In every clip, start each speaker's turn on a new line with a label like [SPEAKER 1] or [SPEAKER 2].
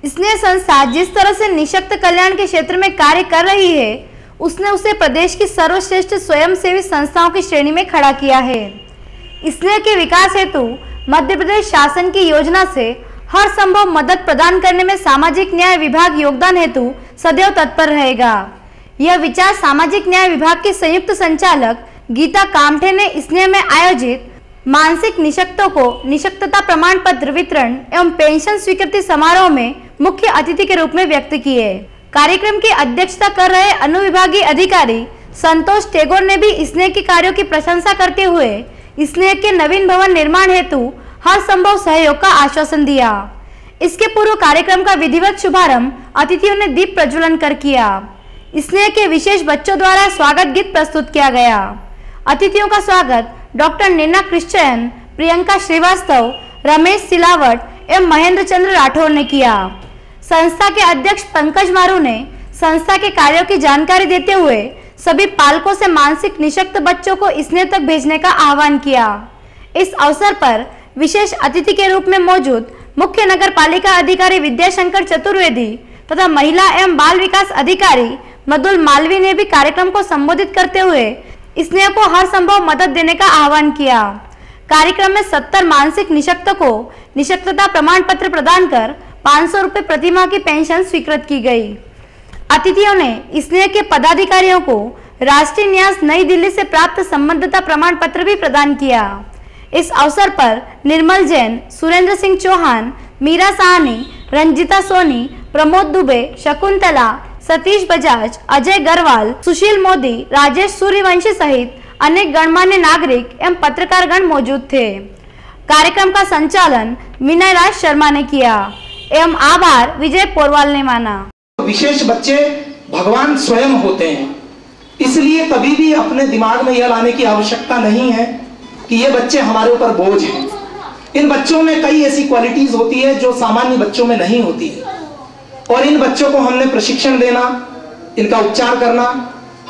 [SPEAKER 1] स्नेह संस्था जिस तरह से निशक्त कल्याण के क्षेत्र में कार्य कर रही है, उसने उसे प्रदेश की सर्वश्रेष्ठ स्वयंसेवी संस्थाओं की श्रेणी में खड़ा किया है। स्नेह के विकास हेतु मध्य प्रदेश शासन की योजना से हर संभव मदद प्रदान करने में सामाजिक न्याय विभाग योगदान हेतु सदैव तत्पर रहेगा। यह विचार सामाजिक न्याय विभाग के संयुक्त संचालक गीता कामठे ने स्नेह में आयोजित मानसिक निशक्तों को निशक्तता प्रमाण पत्र वितरण एवं पेंशन स्वीकृति समारोह में मुख्य अतिथि के रूप में व्यक्त किए। कार्यक्रम की अध्यक्षता कर रहे अनुविभागीय अधिकारी संतोष टेगोर ने भी स्नेह के कार्यों की प्रशंसा करते हुए स्नेह के नवीन भवन निर्माण हेतु हर संभव सहयोग का आश्वासन दिया। इसके पूर्व कार्यक्रम का विधिवत शुभारंभ अतिथियों ने दीप प्रज्वलन कर किया। स्नेह के विशेष बच्चों द्वारा स्वागत गीत प्रस्तुत किया गया। अतिथियों का स्वागत डॉक्टर नीना क्रिश्चियन, प्रियंका श्रीवास्तव, रमेश सिलावट एवं महेंद्र चंद्र राठौर ने किया। संस्था के अध्यक्ष पंकज मारू ने संस्था के कार्यों की जानकारी देते हुए सभी पालकों से मानसिक निशक्त बच्चों को स्नेह तक भेजने का आह्वान किया। इस अवसर पर विशेष अतिथि के रूप में मौजूद मुख्य नगर पालिका अधिकारी विद्याशंकर चतुर्वेदी तथा महिला एवं बाल विकास अधिकारी मधुल मालवी ने भी कार्यक्रम को संबोधित करते हुए स्नेह को हर संभव मदद देने का आह्वान किया। कार्यक्रम में 70 मानसिक निशक्त को निशक्तता प्रमाण पत्र प्रदान कर 500 रुपए प्रति माह की पेंशन स्वीकृत की गई। अतिथियों ने स्नेह के पदाधिकारियों को राष्ट्रीय न्यास नई दिल्ली से प्राप्त संबद्धता प्रमाण पत्र भी प्रदान किया। इस अवसर पर निर्मल जैन, सुरेंद्र सिंह चौहान, मीरा साहनी, रंजिता सोनी, प्रमोद दुबे, शकुंतला, सतीश बजाज, अजय गरवाल, सुशील मोदी, राजेश सूर्यवंशी सहित अनेक गणमान्य नागरिक एवं पत्रकारगण मौजूद थे। कार्यक्रम का संचालन विनय राज शर्मा ने किया एवं आभार विजय पोरवाल ने माना।
[SPEAKER 2] विशेष बच्चे भगवान स्वयं होते हैं, इसलिए कभी भी अपने दिमाग में यह लाने की आवश्यकता नहीं है कि ये बच्चे हमारे ऊपर बोझ हैं। इन बच्चों में कई ऐसी क्वालिटीज होती है जो सामान्य बच्चों में नहीं होती है और इन बच्चों को हमने प्रशिक्षण देना, इनका उपचार करना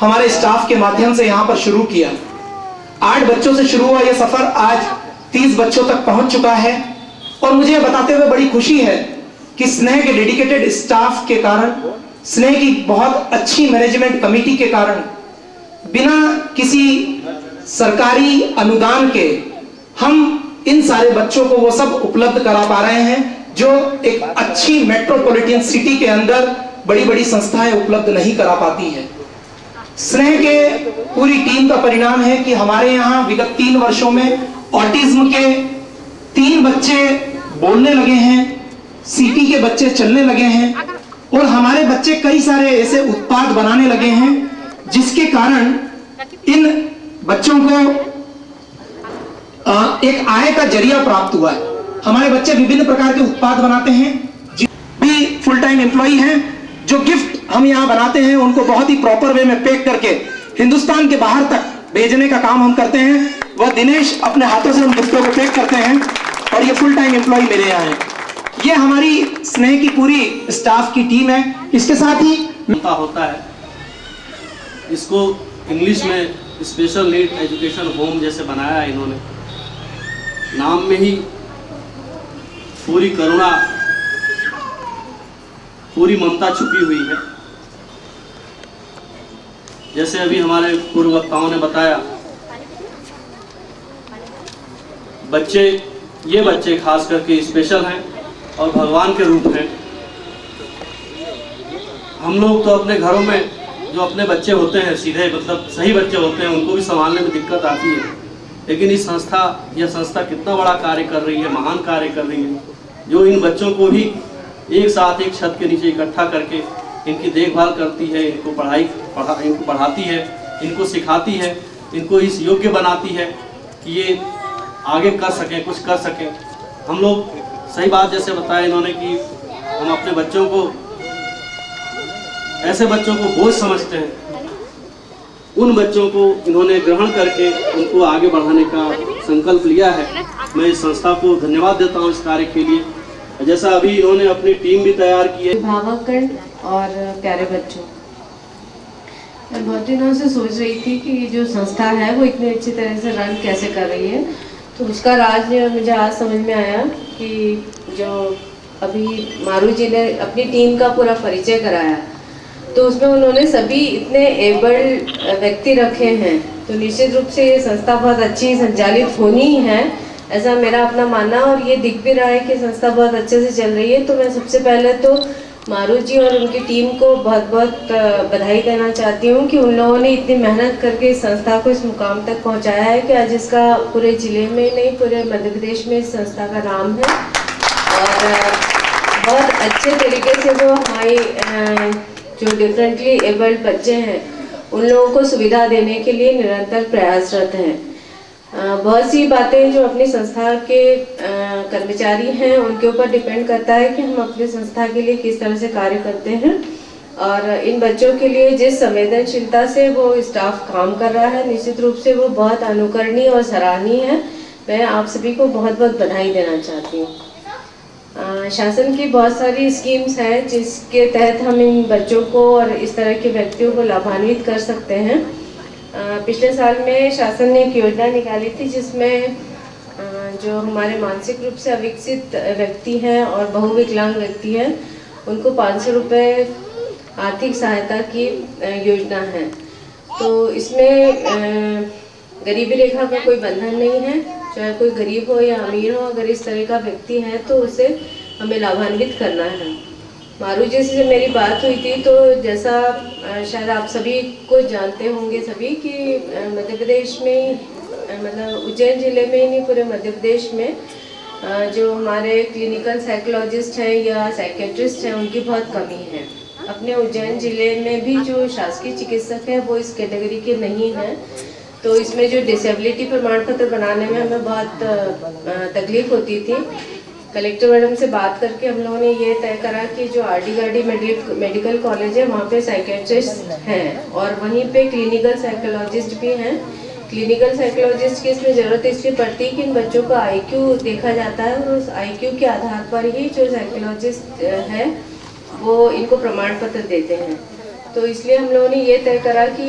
[SPEAKER 2] हमारे स्टाफ के माध्यम से यहाँ पर शुरू किया। 8 बच्चों से शुरू हुआ यह सफर आज 30 बच्चों तक पहुंच चुका है और मुझे बताते हुए बड़ी खुशी है कि स्नेह के डेडिकेटेड स्टाफ के कारण, स्नेह की बहुत अच्छी मैनेजमेंट कमेटी के कारण, बिना किसी सरकारी अनुदान के हम इन सारे बच्चों को वो सब उपलब्ध करा पा रहे हैं जो एक अच्छी मेट्रोपॉलिटन सिटी के अंदर बड़ी बड़ी संस्थाएं उपलब्ध नहीं करा पाती है। स्नेह के पूरी टीम का परिणाम है कि हमारे यहाँ विगत 3 वर्षों में ऑटिज्म के 3 बच्चे बोलने लगे हैं, सीटी के बच्चे चलने लगे हैं और हमारे बच्चे कई सारे ऐसे उत्पाद बनाने लगे हैं जिसके कारण इन बच्चों को एक आय का जरिया प्राप्त हुआ है। हमारे बच्चे विभिन्न प्रकार के उत्पाद बनाते हैं, भी फुल टाइम एम्प्लॉई हैं। जो गिफ्ट हम यहाँ बनाते हैं उनको बहुत ही प्रॉपर वे में पैक करके हिंदुस्तान के बाहर तक भेजने का काम हम करते हैं। वह दिनेश अपने हाथों से उन गिफ्टों को पैक करते हैं और ये फुल टाइम एम्प्लॉय मेरे यहाँ है। ये हमारी स्नेह की पूरी स्टाफ की टीम है। इसके साथ ही
[SPEAKER 3] होता है, इसको इंग्लिश में स्पेशल नीड एजुकेशन होम जैसे बनाया है इन्होंने। नाम में ही पूरी करुणा, पूरी ममता छुपी हुई है। जैसे अभी हमारे पूर्व वक्ताओं ने बताया, ये बच्चे खास करके स्पेशल हैं और भगवान के रूप हैं। हम लोग तो अपने घरों में जो अपने बच्चे होते हैं, सीधे मतलब सही बच्चे होते हैं, उनको भी संभालने में दिक्कत आती है, लेकिन यह संस्था कितना बड़ा कार्य कर रही है, महान कार्य कर रही है, जो इन बच्चों को भी एक साथ एक छत के नीचे इकट्ठा करके इनकी देखभाल करती है, इनको पढ़ाती है, इनको सिखाती है, इनको इस योग्य बनाती है कि ये आगे कर सकें, कुछ कर सकें। हम लोग सही बात जैसे बताया इन्होंने कि हम अपने बच्चों को, ऐसे बच्चों को बोझ समझते हैं, उन बच्चों को इन्होंने ग्रहण करके उनको आगे बढ़ाने का संकल्प लिया है। मैं इस संस्था को धन्यवाद देता हूँ इस कार्य के लिए। जैसा अभी इन्होंने अपनी टीम भी तैयार की है।
[SPEAKER 4] भावकगण और प्यारे बच्चों, मैं बहुत दिनों से सोच रही थी कि जो संस्था है वो इतनी अच्छी तरह से रन कैसे कर रही है, तो उसका राज मुझे आज समझ में आया कि जो अभी मारू जी ने अपनी टीम का पूरा परिचय कराया, तो उसमें उन्होंने सभी इतने एबल्ड व्यक्ति रखे हैं, तो निश्चित रूप से ये संस्था बहुत अच्छी संचालित होनी ही है, ऐसा मेरा अपना मानना। और ये दिख भी रहा है कि संस्था बहुत अच्छे से चल रही है। तो मैं सबसे पहले तो मारू जी और उनकी टीम को बहुत बहुत बधाई देना चाहती हूँ कि उन लोगों ने इतनी मेहनत करके इस संस्था को इस मुकाम तक पहुँचाया है कि आज इसका पूरे ज़िले में नहीं पूरे मध्य प्रदेश में इस संस्था का नाम है। और बहुत अच्छे तरीके से वो हमारी जो डिफरेंटली एबल्ड बच्चे हैं उन लोगों को सुविधा देने के लिए निरंतर प्रयासरत हैं। बहुत सी बातें जो अपनी संस्था के कर्मचारी हैं उनके ऊपर डिपेंड करता है कि हम अपनी संस्था के लिए किस तरह से कार्य करते हैं, और इन बच्चों के लिए जिस संवेदनशीलता से वो स्टाफ काम कर रहा है निश्चित रूप से वो बहुत अनुकरणीय और सराहनीय है। मैं आप सभी को बहुत बहुत बधाई देना चाहती हूँ। शासन की बहुत सारी स्कीम्स हैं जिसके तहत हम इन बच्चों को और इस तरह के व्यक्तियों को लाभान्वित कर सकते हैं। पिछले साल में शासन ने एक योजना निकाली थी जिसमें जो हमारे मानसिक रूप से अविकसित व्यक्ति हैं और बहुविकलांग व्यक्ति हैं उनको 500 रुपये आर्थिक सहायता की योजना है। तो इसमें गरीबी रेखा का कोई बंधन नहीं है, चाहे कोई गरीब हो या अमीर हो, अगर इस तरह का व्यक्ति है तो उसे हमें लाभान्वित करना है। मारू जी से मेरी बात हुई थी तो जैसा शायद आप सभी को जानते होंगे सभी कि मध्य प्रदेश में मतलब उज्जैन ज़िले में ही नहीं पूरे मध्य प्रदेश में जो हमारे क्लिनिकल साइकोलॉजिस्ट हैं या साइकेट्रिस्ट हैं उनकी बहुत कमी है। अपने उज्जैन ज़िले में भी जो शासकीय चिकित्सक हैं वो इस कैटेगरी के नहीं हैं, तो इसमें जो डिसेबिलिटी प्रमाण पत्र बनाने में हमें बहुत तकलीफ होती थी। कलेक्टर मैडम से बात करके हम लोगों ने ये तय करा कि जो आरडी गार्डी मेडिकल कॉलेज है वहाँ पे साइकेट्रिस्ट हैं और वहीं पे क्लिनिकल साइकोलॉजिस्ट भी हैं। क्लिनिकल साइकोलॉजिस्ट की इसमें ज़रूरत इसलिए पड़ती है कि इन बच्चों का आईक्यू देखा जाता है और उस आईक्यू के आधार पर ही जो साइकोलॉजिस्ट है वो इनको प्रमाण पत्र देते हैं। तो इसलिए हम लोगों ने ये तय करा कि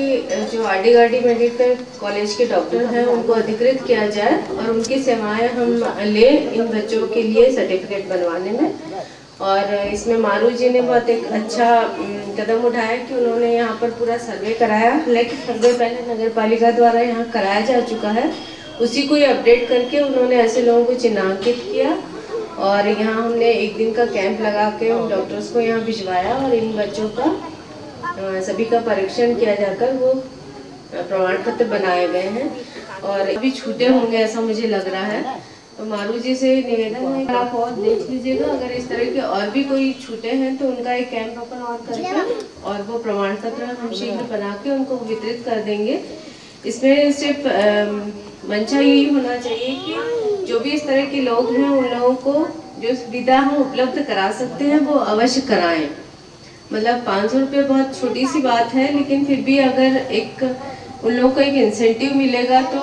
[SPEAKER 4] जो आरडी गार्डी मेडिकल कॉलेज के डॉक्टर हैं उनको अधिकृत किया जाए और उनकी सेवाएं हम लें इन बच्चों के लिए सर्टिफिकेट बनवाने में। और इसमें मारू जी ने बहुत एक अच्छा कदम उठाया कि उन्होंने यहाँ पर पूरा सर्वे कराया, लेकिन सर्वे पहले नगर पालिका द्वारा यहाँ कराया जा चुका है, उसी को ही अपडेट करके उन्होंने ऐसे लोगों को चिन्हांकित किया और यहाँ हमने एक दिन का कैंप लगा के उन डॉक्टर्स को यहाँ भिजवाया और इन बच्चों का सभी का परीक्षण किया जाकर वो प्रमाण पत्र बनाए गए हैं और अभी छूटे होंगे ऐसा मुझे लग रहा है। तो मारू जी से निवेदन है कि आप और देख लीजिएगा, अगर इस तरह के और भी कोई छूटे हैं तो उनका एक कैंप अपन और करके और वो प्रमाण पत्र हम शीघ्र बना के उनको वितरित कर देंगे। इसमें सिर्फ मंशा यही होना चाहिए कि जो भी इस तरह के लोग हैं उन लोगों को जो सुविधा हम उपलब्ध करा सकते हैं वो अवश्य कराएं। मतलब 500 रुपये बहुत छोटी सी बात है, लेकिन फिर भी अगर एक उन लोगों को एक इंसेंटिव मिलेगा तो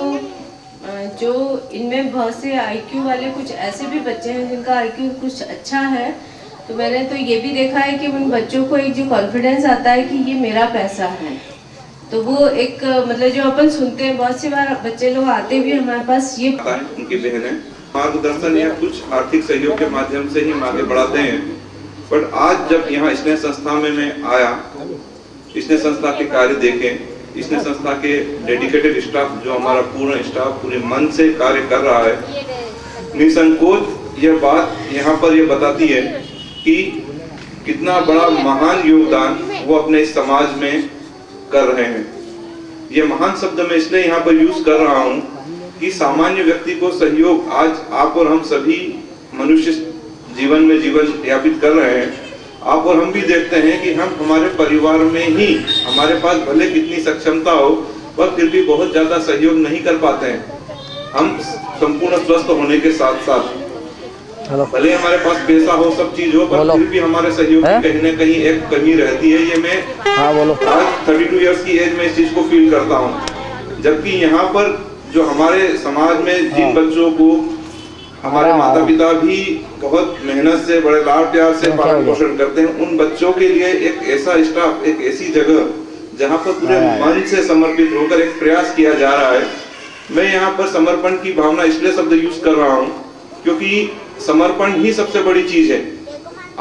[SPEAKER 4] जो इनमें बहुत से आईक्यू वाले कुछ ऐसे भी बच्चे हैं जिनका आईक्यू कुछ अच्छा है, तो मैंने तो ये भी देखा है कि उन बच्चों को एक जो कॉन्फिडेंस आता है कि ये मेरा पैसा है, तो वो एक मतलब जो अपन सुनते हैं बहुत सी बार बच्चे लोग आते भी हमारे पास ये
[SPEAKER 5] उनकी बहन है मार्गदर्शन या कुछ आर्थिक सहयोग के माध्यम से ही हम आगे बढ़ाते हैं। बट आज जब यहाँ स्नेह संस्था में मैं आया, स्नेह संस्था के कार्य देखे, स्नेह संस्था के डेडिकेटेड स्टाफ जो हमारा पूरा स्टाफ पूरे मन से कार्य कर रहा है, निसंकोच यह बात यहाँ पर यह बताती है कि कितना बड़ा महान योगदान वो अपने इस समाज में कर रहे हैं। ये महान शब्द मैं इसलिए यहाँ पर यूज कर रहा हूँ कि सामान्य व्यक्ति को सहयोग आज आप और हम सभी मनुष्य जीवन में जीवन यापित कर रहे हैं। आप और हम भी देखते हैं कि हम हमारे परिवार में ही हमारे पास भले कितनी सक्षमता हो पर फिर भी बहुत ज्यादा सहयोग नहीं कर पाते हैं। हम संपूर्ण स्वस्थ होने के साथ साथ भले हमारे पास पैसा हो सब चीज हो पर फिर भी हमारे सहयोग की कहीं न कहीं एक कमी रहती है। ये मैं आज 32 इयर्स की एज में इस चीज को फील करता हूँ। जबकि यहाँ पर जो हमारे समाज में जिन बच्चों को हमारे माता पिता भी बहुत मेहनत से बड़े लाड प्यार से पालन पोषण करते हैं, उन बच्चों के लिए एक ऐसा स्टाफ, एक ऐसी जगह जहाँ पर पूरे मन से समर्पित होकर एक प्रयास किया जा रहा है। मैं यहाँ पर समर्पण की भावना इसलिए शब्द यूज कर रहा हूँ क्योंकि समर्पण ही सबसे बड़ी चीज है।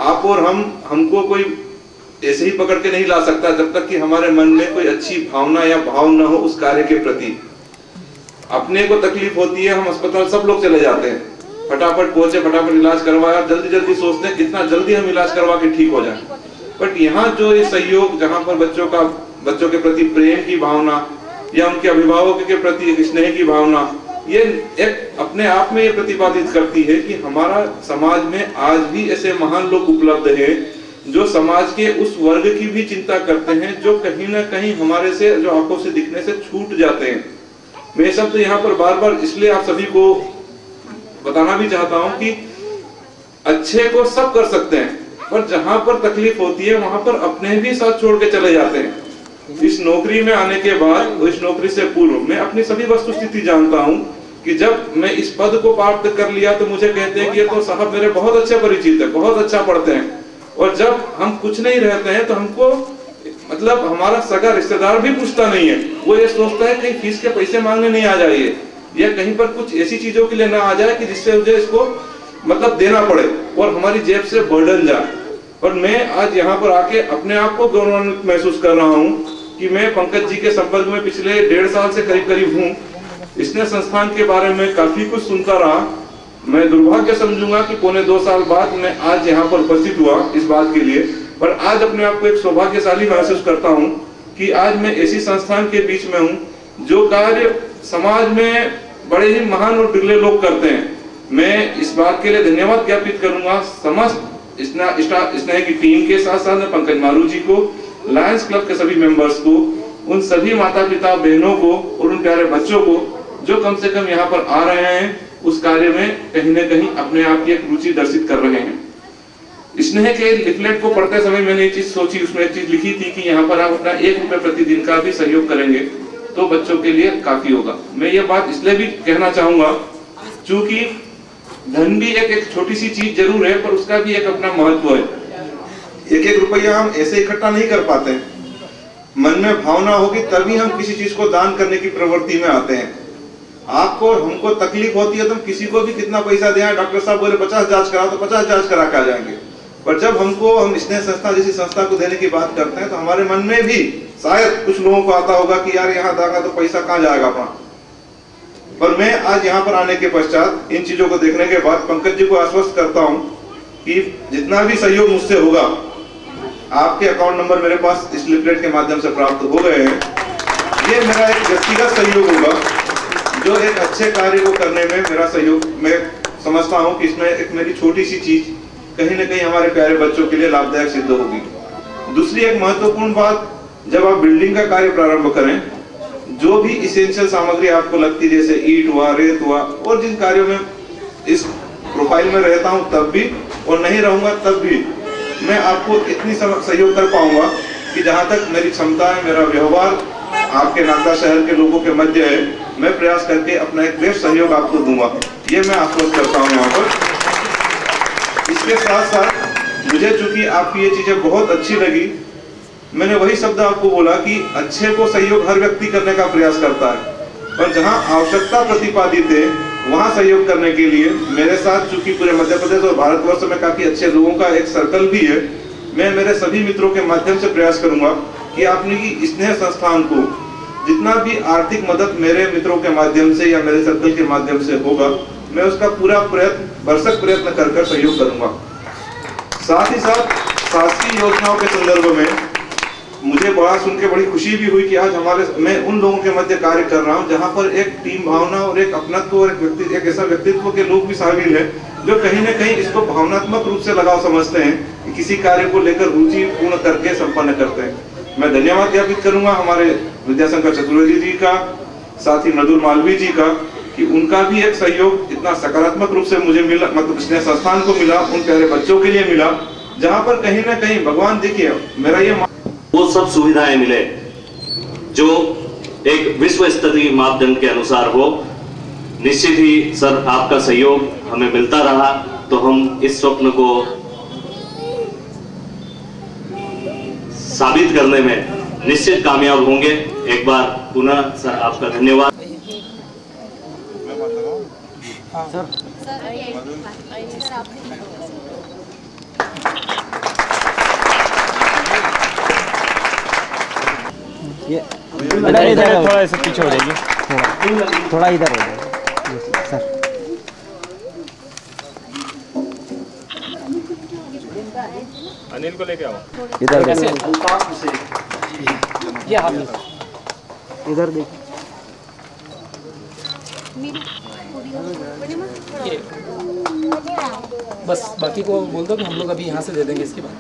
[SPEAKER 5] आप और हमको कोई ऐसे ही पकड़ के नहीं ला सकता जब तक कि हमारे मन में कोई अच्छी भावना या भाव न हो उस कार्य के प्रति। अपने को तकलीफ होती है, हम अस्पताल सब लोग चले जाते हैं, फटाफट पहुंचे, फटाफट इलाज करवाया, जल्दी जल्दी सोचते हैं कितना जल्दी हम इलाज करवा के ठीक हो जाए। बट यहाँ जो ये सहयोग, जहाँ पर बच्चों के प्रति प्रेम की भावना या उनके अभिभावकों के प्रति एक स्नेह की भावना, ये एक अपने आप में ये प्रतिपादित करती है कि हमारा समाज में आज भी ऐसे महान लोग उपलब्ध हैं जो समाज के उस वर्ग की भी चिंता करते हैं जो कहीं ना कहीं हमारे से, जो आंखों से दिखने से छूट जाते हैं। मैं शब्द यहाँ पर बार बार इसलिए आप सभी को बताना भी चाहता हूँ कि अच्छे को सब कर सकते हैं, पर जहां पर तकलीफ होती है वहां पर अपने भी साथ छोड़ के चले जाते हैं। इस नौकरी में आने के बाद, इस नौकरी से पूर्व मैं अपनी सभी वस्तुस्थिति जानता हूं कि जब मैं इस पद को प्राप्त कर लिया तो मुझे कहते हैं कि ये तो साहब मेरे बहुत अच्छे परिचित है, बहुत अच्छा पढ़ते हैं। और जब हम कुछ नहीं रहते हैं तो हमको मतलब हमारा सगा रिश्तेदार भी पूछता नहीं है, वो ये सोचता है कहीं फीस के पैसे मांगने नहीं आ जाइए या कहीं पर कुछ ऐसी चीजों के लिए ना आ जाए कि जिससे मुझे इसको मतलब देना पड़े और हमारी जेब से बर्डन जाए। और मैं आज यहाँ पर आके अपने आप को गौरवान्वित महसूस कर रहा हूँ कि मैं पंकज जी के संपर्क में पिछले 1.5 साल से करीब हूँ। इसने संस्थान के बारे में काफी कुछ सुनता रहा। मैं दुर्भाग्य समझूंगा कि 1.25 साल बाद मैं आज यहाँ पर उपस्थित हुआ इस बात के लिए, पर आज अपने आप को एक सौभाग्यशाली महसूस करता हूँ कि आज मैं ऐसी संस्थान के बीच में हूँ जो कार्य समाज में बड़े ही महान और बिरले लोग करते हैं। मैं इस बात के लिए धन्यवाद ज्ञापित करूंगा समस्त स्नेह की टीम के साथ साथ पंकज मारू जी को, लायंस क्लब के सभी मेंबर्स को, उन सभी माता पिता बहनों को और उन प्यारे बच्चों को जो कम से कम यहाँ पर आ रहे हैं, उस कार्य में कहीं न कहीं अपने आप की एक रुचि दर्शित कर रहे हैं। स्नेह के लिफलेट को पढ़ते समय मैंने एक चीज सोची, उसमें एक चीज लिखी थी कि यहाँ पर आप अपना 1 रुपए प्रतिदिन का भी सहयोग करेंगे तो बच्चों के लिए काफी होगा। मैं ये बात इसलिए भी कहना चाहूंगा चूंकि धन भी एक छोटी सी चीज जरूर है, पर उसका भी एक अपना महत्व है। 1-1 रुपया हम ऐसे इकट्ठा नहीं कर पाते, मन में भावना होगी तभी हम किसी चीज को दान करने की प्रवृत्ति में आते हैं। आपको हमको तकलीफ होती है तो हम किसी को भी कितना पैसा दें, डॉक्टर साहब बोले 50 जांच कराओ तो 50 जांच करा के आ जाएंगे। पर जब हम स्नेह संस्था जैसी संस्था को देने की बात करते हैं तो हमारे मन में भी शायद कुछ लोगों को आता होगा कि यार यहाँ दागा तो पैसा कहाँ जाएगा अपना। पर मैं आज यहाँ पर आने के पश्चात इन चीजों को देखने के बाद पंकज जी को आश्वस्त करता हूँ कि जितना भी सहयोग मुझसे होगा, आपके अकाउंट नंबर मेरे पास इस लिफलेट के माध्यम से प्राप्त हो गए हैं, ये मेरा एक व्यक्तिगत सहयोग होगा जो एक अच्छे कार्य को करने में मेरा सहयोग मैं समझता हूँ कि इसमें एक मेरी छोटी सी चीज कहीं न कहीं हमारे प्यारे बच्चों के लिए लाभदायक सिद्ध होगी। दूसरी एक महत्वपूर्ण बात, जब आप बिल्डिंग का कार्य प्रारंभ करें, जो भी इसेंशियल सामग्री आपको लगती है जैसे ईंट हुआ, रेत हुआ, और जिन कार्यों में इस प्रोफाइल में रहता हूं तब भी और नहीं रहूंगा तब भी मैं आपको इतनी सहयोग कर पाऊंगा कि जहां तक मेरी क्षमता है, मेरा व्यवहार आपके नागदा शहर के लोगों के मध्य है, मैं प्रयास करके अपना एक बेस्ट सहयोग आपको दूंगा। ये मैं आश्वस्त करता हूँ यहाँ पर। इसके साथ साथ मुझे चूंकि आपकी ये चीजें बहुत अच्छी लगी, मैंने वही शब्द आपको बोला कि अच्छे को सहयोग हर व्यक्ति करने का प्रयास करता है, पर जहां आवश्यकता प्रतिपादित है वहां सहयोग करने के लिए मेरे साथ चूंकि पूरे मध्य प्रदेश और भारतवर्ष में काफी अच्छे लोगों का एक सर्कल भी है, मैं मेरे सभी मित्रों के माध्यम से प्रयास करूंगा कि आपने स्नेह संस्थान को जितना भी आर्थिक मदद मेरे मित्रों के माध्यम से या मेरे सर्कल के माध्यम से होगा, मैं उसका पूरा भरसक प्रयत्न कर सहयोग करूंगा। साथ ही साथ शासकीय योजनाओं के संदर्भ में मुझे बड़ा सुन के बड़ी खुशी भी हुई कि आज मैं उन लोगों के मध्य कार्य कर रहा हूं जहां पर एक टीम भावना और एक अपनत्व और एक ऐसा व्यक्तित्व के लोग भी शामिल है जो कहीं न कहीं इसको भावनात्मक रूप से लगाव समझते हैं कि किसी कार्य को लेकर रुचि पूर्ण करके संपन्न करते हैं। मैं धन्यवाद ज्ञापित करूंगा हमारे विद्याशंकर चतुर्वेदी जी का, साथ ही मृदुल मालवीय जी का, कि उनका भी एक सहयोग इतना सकारात्मक रूप से मुझे मिला, मतलब स्नेह संस्थान को मिला, उन प्यारे बच्चों के लिए मिला, जहां पर कहीं ना कहीं भगवान देखिए मेरा ये
[SPEAKER 6] वो सब सुविधाएं मिले जो एक विश्व स्तरीय मापदंड के अनुसार हो। निश्चित ही सर आपका सहयोग हमें मिलता रहा तो हम इस स्वप्न को साबित करने में निश्चित कामयाब होंगे। एक बार पुनः सर आपका धन्यवाद।
[SPEAKER 7] सर इधर थोड़ा ऐसे पीछे हो जाएगी, थोड़ा इधर हो जाएगी सर।
[SPEAKER 8] अनिल को लेके आओ
[SPEAKER 7] इधर
[SPEAKER 8] कैसे
[SPEAKER 7] ये हाथ इधर देखिए,
[SPEAKER 9] बस बाकी को बोल दो कि हम लोग अभी यहाँ से दे देंगे इसके बाद।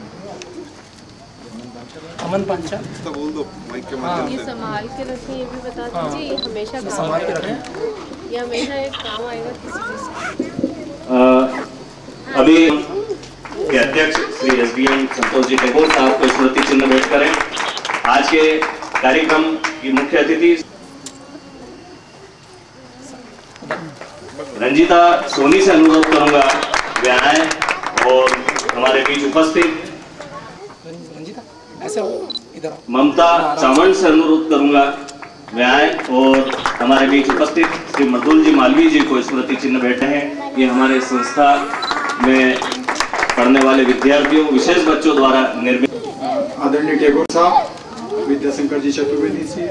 [SPEAKER 9] अमन पांचा
[SPEAKER 5] बोल दो माइक के
[SPEAKER 10] ये संभाल के रखें, ये भी बता दीजिए। ये हमेशा
[SPEAKER 9] संभाल के रखें,
[SPEAKER 10] ये हमेशा एक काम आएगा किसी
[SPEAKER 6] अभी के अध्यक्ष श्री एसडीएम संतोष जी टेगोर साहब को स्मृति चिन्ह भेंट करें। आज के कार्यक्रम की मुख्य अतिथि रंजीता सोनी से अनुरोध करूंगा वे आए और हमारे बीच उपस्थित।
[SPEAKER 9] रंजीता ऐसे हो इधर।
[SPEAKER 6] ममता चावड़ से अनुरोध करूंगा वे आए और हमारे बीच उपस्थित श्री मृदुल जी मालवीय जी को स्मृति चिन्ह भेंटे हैं। ये हमारे संस्था में पढ़ने वाले विद्यार्थियों विशेष बच्चों द्वारा निर्मित।
[SPEAKER 11] आदरणीय टेगोर साहब, विद्याशंकर जी चतुर्वेदी से